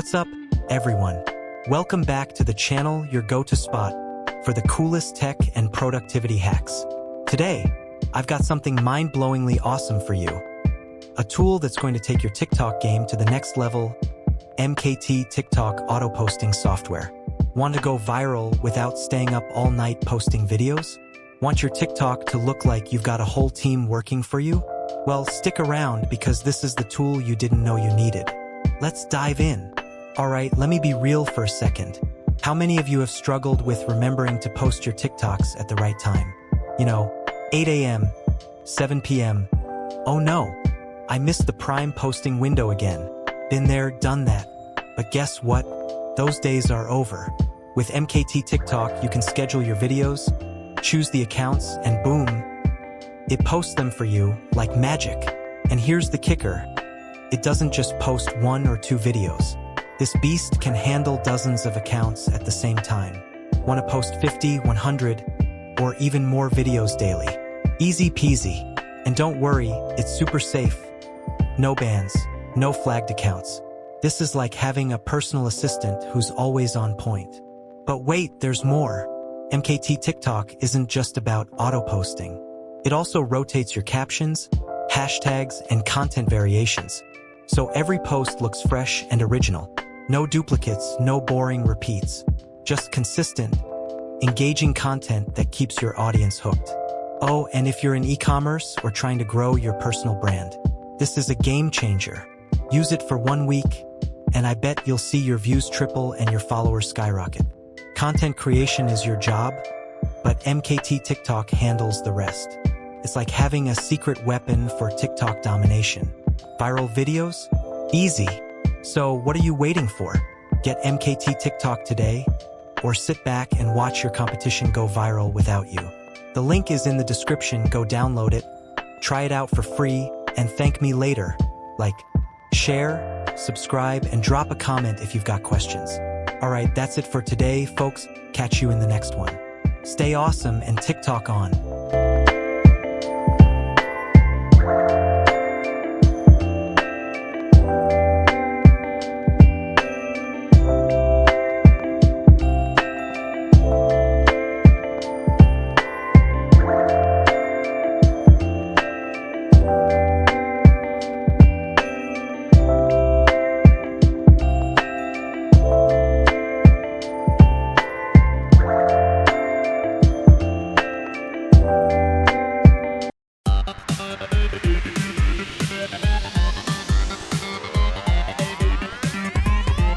What's up, everyone? Welcome back to the channel, your go-to spot for the coolest tech and productivity hacks. Today, I've got something mind-blowingly awesome for you. A tool that's going to take your TikTok game to the next level, MKT TikTok auto-posting software. Want to go viral without staying up all night posting videos? Want your TikTok to look like you've got a whole team working for you? Well, stick around because this is the tool you didn't know you needed. Let's dive in. Alright, let me be real for a second. How many of you have struggled with remembering to post your TikToks at the right time? 8 a.m., 7 p.m. Oh no, I missed the prime posting window again. Been there, done that. But guess what? Those days are over. With MKT TikTok, you can schedule your videos, choose the accounts, and boom, it posts them for you like magic. And here's the kicker. It doesn't just post 1 or 2 videos. This beast can handle dozens of accounts at the same time. Want to post 50, 100, or even more videos daily? Easy peasy. And don't worry, it's super safe. No bans, no flagged accounts. This is like having a personal assistant who's always on point. But wait, there's more. MKT TikTok isn't just about auto-posting. It also rotates your captions, hashtags, and content variations. So every post looks fresh and original. No duplicates, no boring repeats. Just consistent, engaging content that keeps your audience hooked. Oh, and if you're in e-commerce or trying to grow your personal brand, this is a game changer. Use it for 1 week, and I bet you'll see your views triple and your followers skyrocket. Content creation is your job, but MKT TikTok handles the rest. It's like having a secret weapon for TikTok domination. Viral videos? Easy. So what are you waiting for? Get MKT TikTok today, or sit back and watch your competition go viral without you. The link is in the description, go download it, try it out for free, and thank me later. Like, share, subscribe, and drop a comment if you've got questions. Alright, that's it for today, folks. Catch you in the next one. Stay awesome and TikTok on.